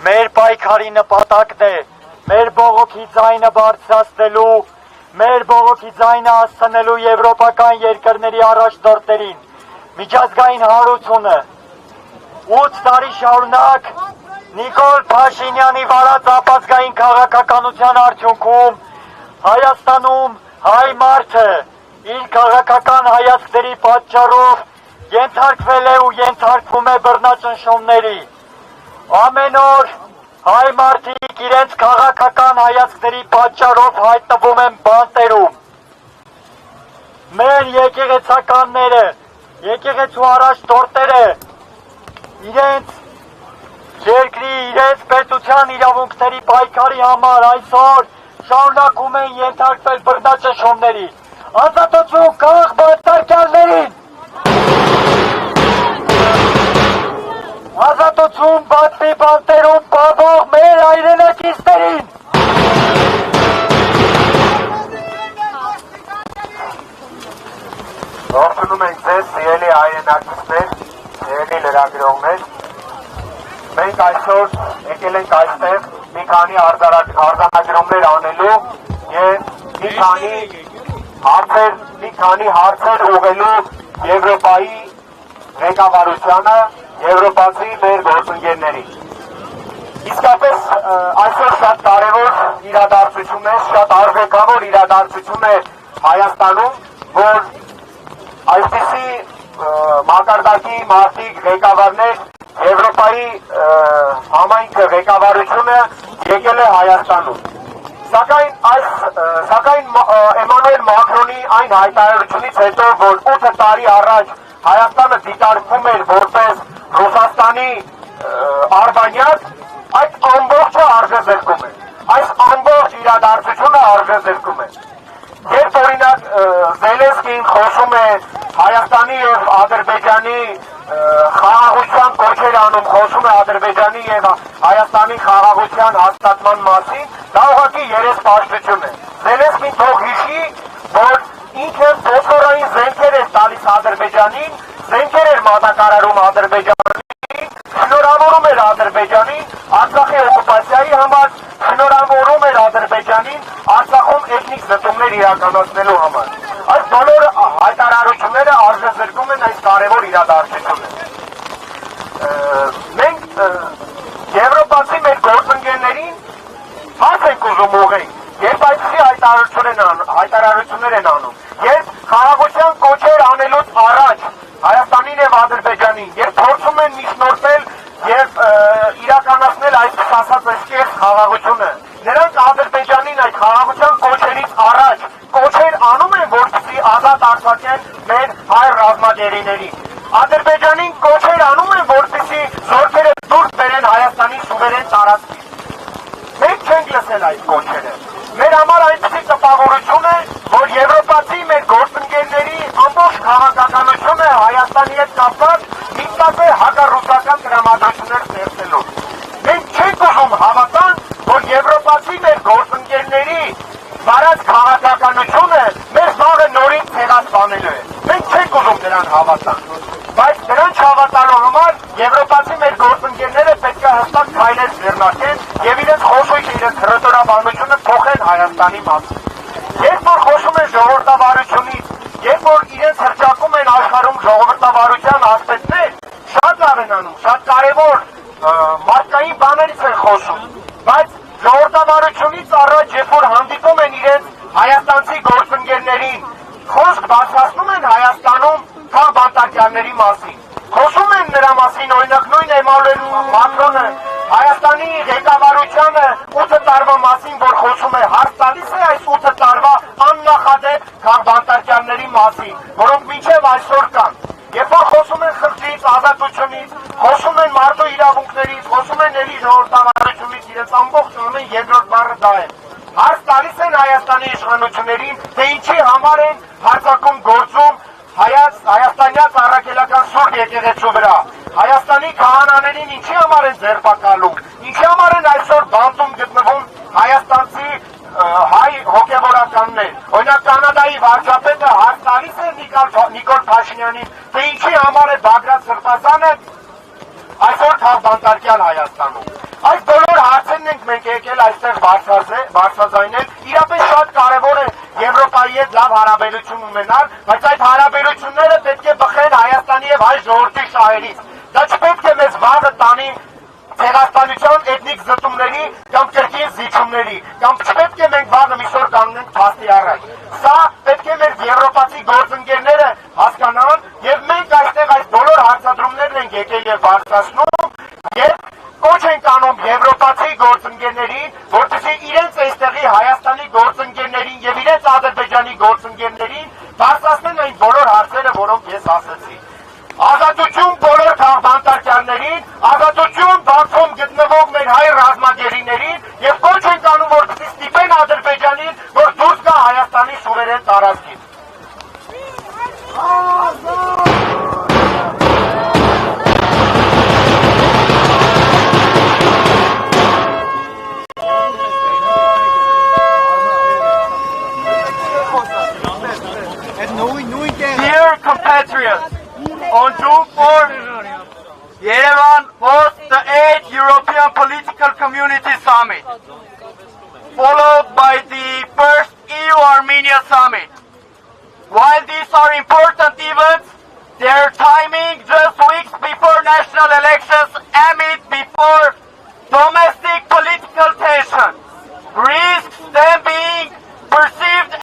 մեր պայքարի նպատակն է մեր բողոքի ձայնը բարձրացնելու, մեր բողոքի ձայնը հասցնելու եվրոպական երկրների առաջնորդներին միջազգային հարությունը 8 տարի շարունակ Նիկոլ Փաշինյանի վարած ապազգային քաղաքականության արդյունքում Հայաստանում հայ մարդը իր քաղաքական հայացքների պատճառով ենթարկվել է ու ենթարկվում է բռնաճնշումների։ Ամեն օր հայ մարդիկ իրենց քաղաքական հայացքների պատճառով հայտնվում են բանտերում։ Մեր եկեղեցականները, եկեղեցու առաջնորդները իրենց երկրի, իրենց պետության իրավունքների պայքարի համար այսօր շարունակում են ենթարկվել բռնաճնշումների։ Ազատություն քաղաք բանտարկյալներին։ Ազատություն բացի բանտերում պահվող մեր հայրենակիցներին։ Ողջունում ենք ձեզ, սիրելի հայրենակիցներ, սիրելի լրագրողներ։ Մենք այսօր եկել ենք այստեղ մի քանի արձանագրումներ անելու եւ մի քանի հարցեր ուղղելու Եվրոպայի ղեկավարությանը, եվրոպացի մեր գործընկերներին։ Իսկապես այսօր շատ կարևոր իրադարձություն է, շատ արժեքավոր իրադարձություն է Հայաստանում, որ այսպիսի մակարդակի մարդիկ, ղեկավարներ, Եվրոպայի համայնքը ղեկավարությունը եկել է Հայաստանում։ Սակայն Էմանուել Մակրոնի այն հայտարարությունից հետո, որ 8 տարի առաջ Հայաստանը դիտարկվում էր որպես Ռուսաստանի արբանյակ, այդ ամբողջը արժեզրկում է։ Այս ամբողջ իրադարձությունը արժեզրկում է։ Երբ օրինակ Զելենսկին խոսում է Հայաստանի եւ Ադրբեջանի խաղաղության կոչեր անում, խոսում է Ադրբեջանի եւ Հայաստանի խաղաղության հաստատման մասին, դա ուղղակի երեսպաշտություն է։ Զելենսկին թող հիշի, որ ինքը ֆոսֆորային զենքեր է տալիս Ադրբեջանին, զենքեր էր մատակարարում Ադրբեջանին, շնորհավորում էր Ադրբեջանին Արցախի օկուպացիայի համար, շնորհավորում էր Ադրբեջանին Արցախում էթնիկ զտումներ իրականացնելու համար։ Այս բոլոր հայտարարությունները արժեզրկում են այս կարևոր իրադարձությունը։ Մենք եվրոպացի մեր գործընկերներին հարց ենք ուզում ուղղել, երբ այսպիսի հայտարարություններ են անում, երբ խաղաղության կոչեր անելուց առաջ Հայաստանին եւ Ադրբեջանին, երբ փորձում են միջնորդել եւ իրականացնել այսպես ասած կեղծ խաղաղությունը, նրանք Ադրբեջանին այդ խաղաղության կոչերից առաջ կոչեր անում են, որպեսզի ազատ արձակեն մեր հայ ռազմագերիներին։ Ադրբեջանին կոչեր անում են, որպեսզի զորքերը դուրս բերեն Հայաստանի սուվերեն տարածքից։ Մենք չենք լսել այդ կոչերը։ Մեր համար այնպիսի տպավորություն է, որ եվրոպացի մեր գործընկերների ամբողջ քաղաքականությունը Հայաստանի հետ կապված ինքնապես հակառուսական տրամադրություններ ստեղծելու։ Մենք չենք ուզում հավատալ, որ եվրոպացի մեր գործընկերների վարած քաղաքականությունը մեր զաղը նորից ցեղասպանելու է։ Մենք չենք ուզում դրան հավատալ, բայց դրան չհավատալու համար եվրոպացի մեր գործընկերները պետք է հստակ քայլեր ձեռնարկեն եւ իրենց խոսույթը, իրենց հռետորաբանությունը փոխեն Հայաստանի մասին։ Երբ որ խոսում են ժողովրդավարությունից, երբ որ իրենց հրճակում են աշխարհում ժողովրդավարության ասպետներ, շատ լավ են անում, շատ կարևոր մարդկային բաներից են խոսում, բայց ժողովրդավարությունից առաջ, երբ որ հանդիպում են իրենց հայաստանցի գործընկերներին, խոսք բացահայտում են Հայաստանում քաղաքականների մասին, խոսում են նրա մասին, օրինակ նույն Էմանուել Մակրոնը Հայաստանի ղեկավարությանը 8 տարվա մասին, որ խոսում է, հարց տալիս է այս 8 տարվա աննախադեպ քաղաքականների մասին, որոնք մինչև այսօր կան։ Երբ որ խոսում են խրճից, ազատությունից, խոսում են մարդու իրավունքներից, խոսում են էլի ժողովրդավարությունից, իրենց ամբողջ ամեն երկրորդ բառը դա է։ Հարց տալիս են Հայաստանի իշխանություններին, թե ինչի համար են հարձակում գործում հայաստանյաց առաքելական սուրբ եկեղեցու վրա, Հայաստանի քահանաներին ինչի համար են ձերբակալում, ինչի համար են այսօր բանտում գտնվում հայաստանցի հայ հոգևորականներ։ Օրինակ Կանադայի վարչապետը հարց տալիս է Նիկոլ Փաշինյանին, թե ինչի համար է Բագրատ Սրբազանը այսօր քաղաքականության Հայաստանում։ Այս ենք եկել այստեղ բարձրաձայնել, իրապես շատ կարևոր է Եվրոպայի հետ լավ հարաբերություն ունենալ, բայց այդ հարաբերությունները պետք է բխեն Հայաստանի եւ հայ ժողովրդի շահերից։ Դա չպետք է մեզ վաղը տանի ցեղասպանության էթնիկ զտումների կամ կրկին զիջումների, կամ չպետք է մենք վաղը մի շոր կանգնենք փաստի առաջ։ Սա պետք է մեր եվրոպացի գործընկերները հասկանան եւ մենք այստեղ այս բոլոր հարցադրումներն ենք եկել եւ բարձրացնում եւ կոչ ենք անում եվրոպացի գործընկերներին, որպեսզի իրենց այստեղի Հայաստանի գործընկերներին եւ իրենց Ադրբեջանի գործընկերներին բարձրացնեն այն բոլոր հարցերը, որոնք ես ասացի։ Ազատություն բոլոր քաղաքացիներին, ազատություն Բաքվում գտնվող մեր հայ ռազմագերիներին եւ կոչ ենք անում, որպեսզի ստիպեն Ադրբեջանին, որ դուրս գա Հայաստանի սուվերեն տարածքից։ Dear compatriots, on June 4, Yerevan hosts the 8th European Political Community Summit, followed by the first EU-Armenia Summit. While these are important events, their timing just weeks before national elections